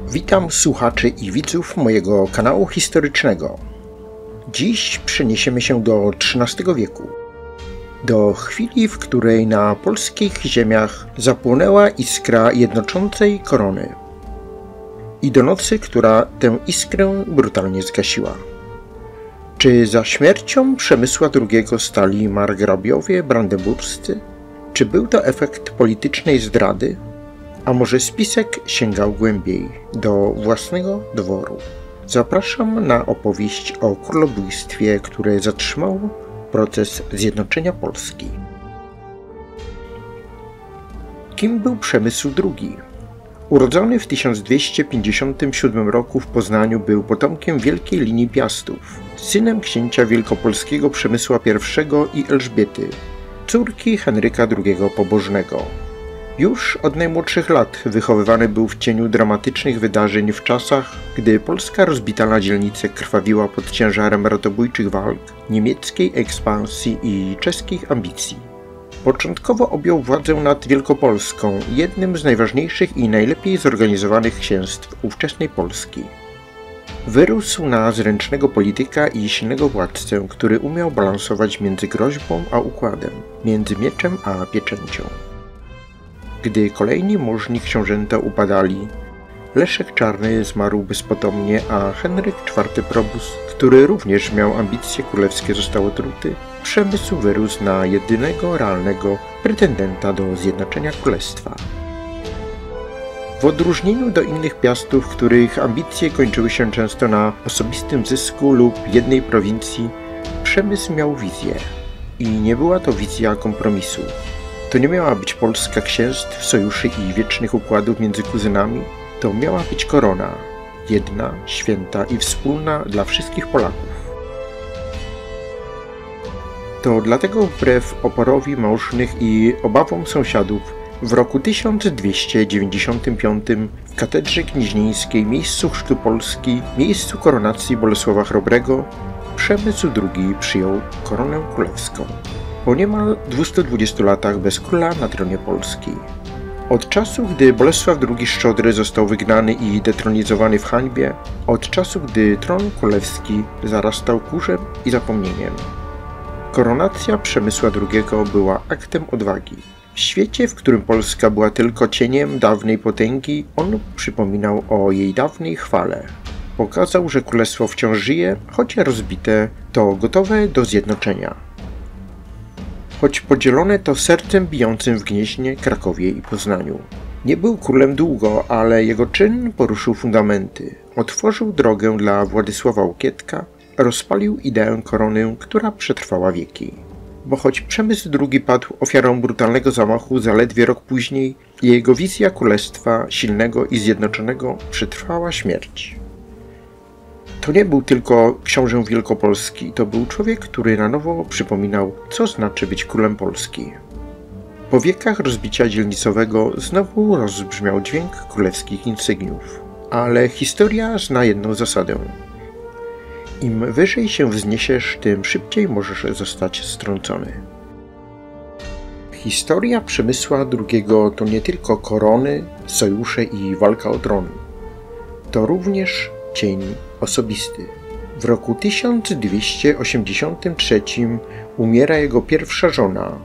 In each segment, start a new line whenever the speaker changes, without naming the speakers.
Witam słuchaczy i widzów mojego kanału historycznego. Dziś przeniesiemy się do XIII wieku. Do chwili, w której na polskich ziemiach zapłonęła iskra jednoczącej korony. I do nocy, która tę iskrę brutalnie zgasiła. Czy za śmiercią Przemysła II stali margrabiowie brandenburscy? Czy był to efekt politycznej zdrady? A może spisek sięgał głębiej, do własnego dworu? Zapraszam na opowieść o królobójstwie, które zatrzymało proces zjednoczenia Polski. Kim był Przemysł II? Urodzony w 1257 roku w Poznaniu, był potomkiem wielkiej linii Piastów, synem księcia wielkopolskiego Przemysła I i Elżbiety, córki Henryka II Pobożnego. Już od najmłodszych lat wychowywany był w cieniu dramatycznych wydarzeń w czasach, gdy Polska rozbita na dzielnice krwawiła pod ciężarem ratobójczych walk, niemieckiej ekspansji i czeskich ambicji. Początkowo objął władzę nad Wielkopolską, jednym z najważniejszych i najlepiej zorganizowanych księstw ówczesnej Polski. Wyrósł na zręcznego polityka i silnego władcę, który umiał balansować między groźbą a układem, między mieczem a pieczęcią. Gdy kolejni możni książęta upadali, Leszek Czarny zmarł bezpotomnie, a Henryk IV Probus, który również miał ambicje królewskie, został otruty, Przemysł wyrósł na jedynego realnego pretendenta do zjednoczenia królestwa. W odróżnieniu do innych piastów, których ambicje kończyły się często na osobistym zysku lub jednej prowincji, Przemysł miał wizję. I nie była to wizja kompromisu. To nie miała być Polska księstw, sojuszy i wiecznych układów między kuzynami. To miała być korona, jedna, święta i wspólna dla wszystkich Polaków. To dlatego wbrew oporowi możnych i obawom sąsiadów w roku 1295 w katedrze gnieźnieńskiej, miejscu chrztu Polski, miejscu koronacji Bolesława Chrobrego, Przemysł II przyjął koronę królewską. Po niemal 220 latach bez króla na tronie Polski. Od czasu, gdy Bolesław II Szczodry został wygnany i detronizowany w hańbie, od czasu, gdy tron królewski zarastał kurzem i zapomnieniem. Koronacja Przemysła II była aktem odwagi. W świecie, w którym Polska była tylko cieniem dawnej potęgi, on przypominał o jej dawnej chwale. Pokazał, że królestwo wciąż żyje, choć rozbite, to gotowe do zjednoczenia. Choć podzielone to sercem bijącym w Gnieźnie, Krakowie i Poznaniu. Nie był królem długo, ale jego czyn poruszył fundamenty. Otworzył drogę dla Władysława Łokietka, rozpalił ideę korony, która przetrwała wieki. Bo choć Przemysł II padł ofiarą brutalnego zamachu zaledwie rok później, jego wizja królestwa silnego i zjednoczonego przetrwała śmierć. To nie był tylko książę Wielkopolski, to był człowiek, który na nowo przypominał, co znaczy być królem Polski. Po wiekach rozbicia dzielnicowego znowu rozbrzmiał dźwięk królewskich insygniów. Ale historia zna jedną zasadę. Im wyżej się wzniesiesz, tym szybciej możesz zostać strącony. Historia Przemysła II to nie tylko korony, sojusze i walka o tron. To również cień osobisty. W roku 1283 umiera jego pierwsza żona,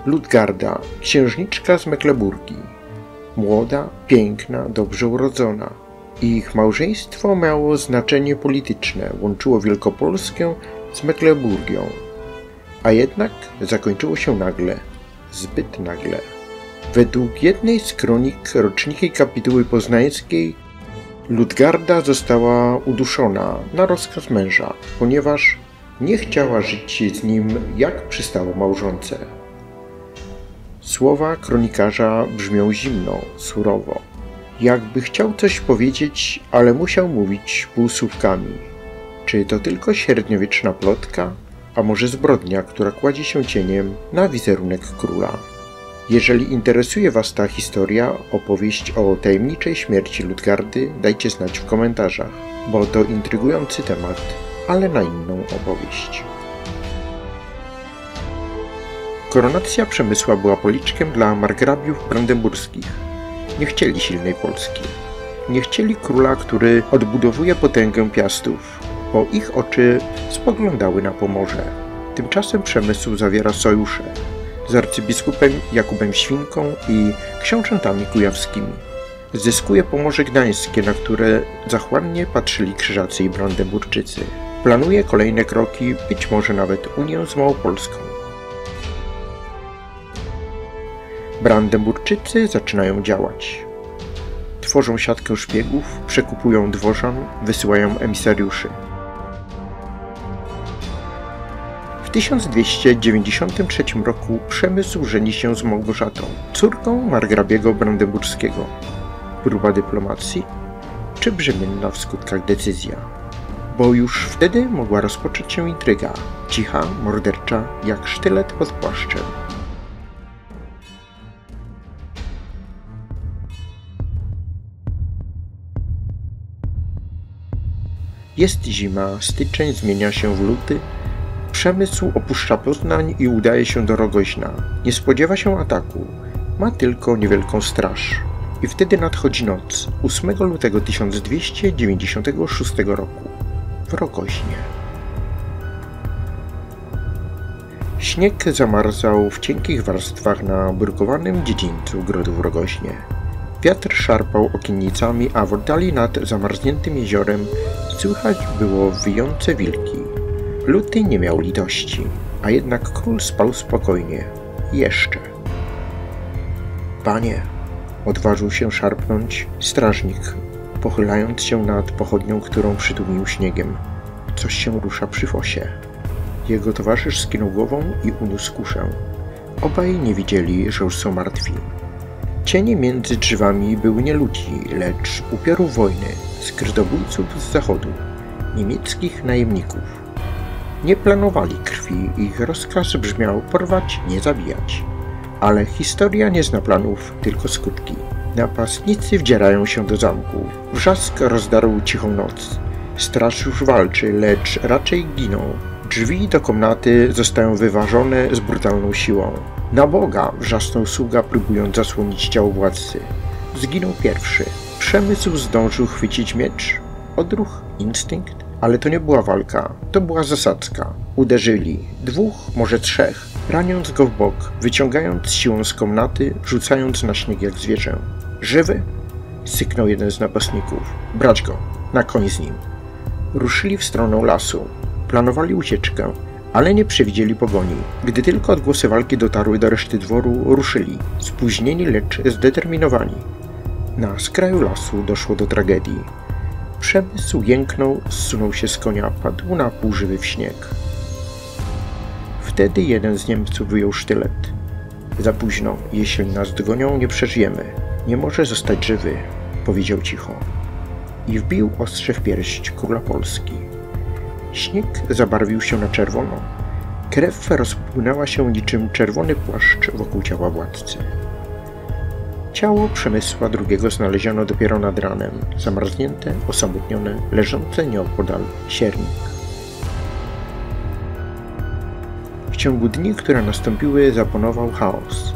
Ludgarda, księżniczka z Mekleburgii. Młoda, piękna, dobrze urodzona. Ich małżeństwo miało znaczenie polityczne, łączyło Wielkopolskę z Mekleburgią. A jednak zakończyło się nagle, zbyt nagle. Według jednej z kronik roczniki kapituły poznańskiej Ludgarda została uduszona na rozkaz męża, ponieważ nie chciała żyć z nim, jak przystało małżonce. Słowa kronikarza brzmią zimno, surowo. Jakby chciał coś powiedzieć, ale musiał mówić półsłówkami. Czy to tylko średniowieczna plotka, a może zbrodnia, która kładzie się cieniem na wizerunek króla? Jeżeli interesuje Was ta historia, opowieść o tajemniczej śmierci Ludgardy, dajcie znać w komentarzach, bo to intrygujący temat, ale na inną opowieść. Koronacja Przemysła była policzkiem dla margrabiów brandenburskich. Nie chcieli silnej Polski. nie chcieli króla, który odbudowuje potęgę Piastów, bo ich oczy spoglądały na Pomorze. Tymczasem Przemysł zawiera sojusze z arcybiskupem Jakubem Świnką i książętami kujawskimi. Zyskuje Pomorze Gdańskie, na które zachłannie patrzyli Krzyżacy i Brandenburczycy. Planuje kolejne kroki, być może nawet Unię z Małopolską. Brandenburczycy zaczynają działać. Tworzą siatkę szpiegów, przekupują dworzan, wysyłają emisariuszy. W 1293 roku Przemysł żeni się z Małgorzatą, córką margrabiego brandenburskiego. Próba dyplomacji, czy brzemienna w skutkach decyzja? Bo już wtedy mogła rozpocząć się intryga, cicha, mordercza, jak sztylet pod płaszczem. Jest zima, styczeń zmienia się w luty. Przemysł opuszcza Poznań i udaje się do Rogoźna. Nie spodziewa się ataku, ma tylko niewielką straż. I wtedy nadchodzi noc, 8 lutego 1296 roku, w Rogoźnie. Śnieg zamarzał w cienkich warstwach na brukowanym dziedzińcu grodu w Rogoźnie. Wiatr szarpał okiennicami, a w oddali nad zamarzniętym jeziorem słychać było wyjące wilki. Luty nie miał litości, a jednak król spał spokojnie. Jeszcze. Panie, odważył się szarpnąć strażnik, pochylając się nad pochodnią, którą przytłumił śniegiem. Coś się rusza przy fosie. Jego towarzysz skinął głową i uniósł kuszę. Obaj nie widzieli, że już są martwi. Cienie między drzewami były nie ludzi, lecz upiorów wojny, skrytobójców z zachodu, niemieckich najemników. Nie planowali krwi, ich rozkaz brzmiał porwać, nie zabijać. Ale historia nie zna planów, tylko skutki. Napastnicy wdzierają się do zamku. Wrzask rozdarł cichą noc. Straż już walczy, lecz raczej giną. Drzwi do komnaty zostają wyważone z brutalną siłą. Na Boga! Wrzasnął sługa, próbując zasłonić ciało władcy. Zginął pierwszy. Przemysł zdążył chwycić miecz. Odruch, instynkt. Ale to nie była walka, to była zasadzka. Uderzyli. 2, może 3, raniąc go w bok, wyciągając siłą z komnaty, rzucając na śnieg jak zwierzę. Żywy? Syknął jeden z napastników. Brać go, na koń z nim. Ruszyli w stronę lasu. Planowali ucieczkę, ale nie przewidzieli pogoni. Gdy tylko odgłosy walki dotarły do reszty dworu, ruszyli. Spóźnieni, lecz zdeterminowani. Na skraju lasu doszło do tragedii. Przemysł jęknął, zsunął się z konia, padł na pół żywy w śnieg. Wtedy jeden z Niemców wyjął sztylet. Za późno, jeśli nas dogonią, nie przeżyjemy. Nie może zostać żywy, powiedział cicho. I wbił ostrze w pierś króla Polski. Śnieg zabarwił się na czerwono. Krew rozpłynęła się niczym czerwony płaszcz wokół ciała władcy. Ciało Przemysła II znaleziono dopiero nad ranem, zamarznięte, osamotnione, leżące nieopodal siernik. W ciągu dni, które nastąpiły, zapanował chaos.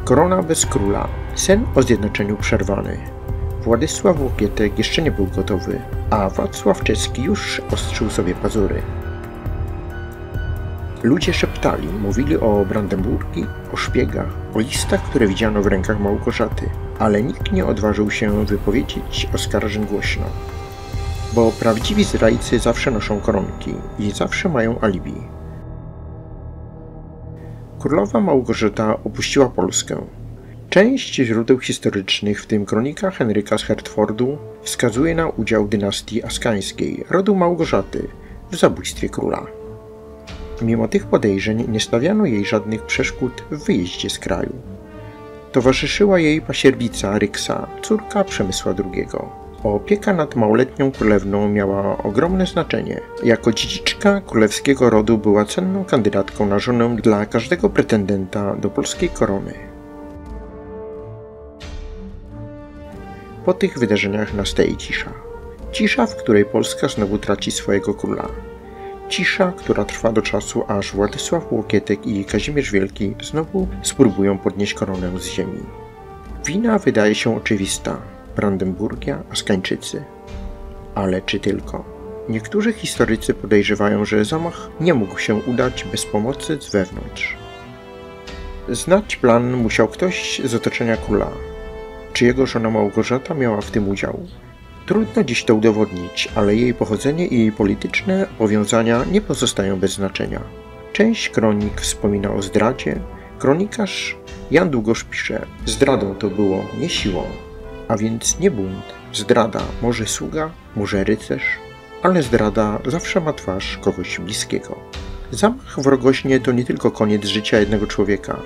Korona bez króla, sen o zjednoczeniu przerwany. Władysław Łokietek jeszcze nie był gotowy, a Wacław Czeski już ostrzył sobie pazury. Ludzie szeptali, mówili o Brandenburgii, o szpiegach, o listach, które widziano w rękach Małgorzaty, ale nikt nie odważył się wypowiedzieć oskarżeń głośno. Bo prawdziwi zdrajcy zawsze noszą koronki i zawsze mają alibi. Królowa Małgorzata opuściła Polskę. Część źródeł historycznych, w tym kronika Henryka z Hertfordu, wskazuje na udział dynastii askańskiej, rodu Małgorzaty, w zabójstwie króla. Mimo tych podejrzeń nie stawiano jej żadnych przeszkód w wyjeździe z kraju. Towarzyszyła jej pasierbica Ryksa, córka Przemysła II. Opieka nad małoletnią królewną miała ogromne znaczenie. Jako dziedziczka królewskiego rodu była cenną kandydatką na żonę dla każdego pretendenta do polskiej korony. Po tych wydarzeniach nastaje cisza. Cisza, w której Polska znowu traci swojego króla. Cisza, która trwa do czasu, aż Władysław Łokietek i Kazimierz Wielki znowu spróbują podnieść koronę z ziemi. Wina wydaje się oczywista. Brandenburgia, Askańczycy. Ale czy tylko? Niektórzy historycy podejrzewają, że zamach nie mógł się udać bez pomocy z wewnątrz. Znać plan musiał ktoś z otoczenia króla. Czy jego żona Małgorzata miała w tym udział? Trudno dziś to udowodnić, ale jej pochodzenie i jej polityczne powiązania nie pozostają bez znaczenia. Część kronik wspomina o zdradzie. Kronikarz Jan Długosz pisze: zdradą to było, nie siłą, a więc nie bunt. Zdrada, może sługa, może rycerz, ale zdrada zawsze ma twarz kogoś bliskiego. Zamach w Rogoźnie to nie tylko koniec życia jednego człowieka.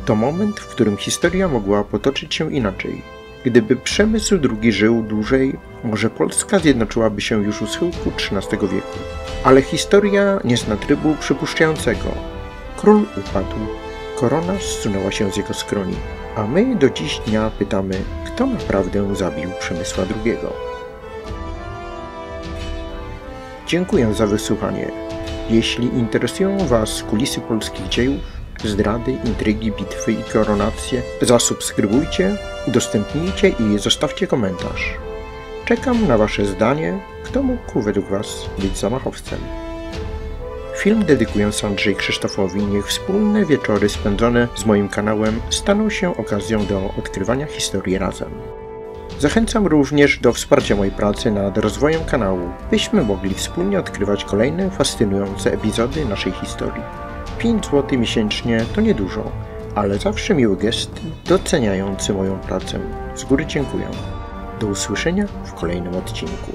To moment, w którym historia mogła potoczyć się inaczej. Gdyby Przemysł II żył dłużej, może Polska zjednoczyłaby się już u schyłku XIII wieku. Ale historia nie zna trybu przypuszczającego. Król upadł, korona zsunęła się z jego skroni, a my do dziś dnia pytamy, kto naprawdę zabił Przemysła II. Dziękuję za wysłuchanie. Jeśli interesują Was kulisy polskich dziejów, zdrady, intrygi, bitwy i koronacje, zasubskrybujcie, udostępnijcie i zostawcie komentarz. Czekam na Wasze zdanie, kto mógł według Was być zamachowcem. Film dedykuję Andrzejowi Krzysztofowi. Niech wspólne wieczory spędzone z moim kanałem staną się okazją do odkrywania historii razem. Zachęcam również do wsparcia mojej pracy nad rozwojem kanału, byśmy mogli wspólnie odkrywać kolejne fascynujące epizody naszej historii. 5 zł miesięcznie to niedużo, ale zawsze miły gest doceniający moją pracę. Z góry dziękuję. Do usłyszenia w kolejnym odcinku.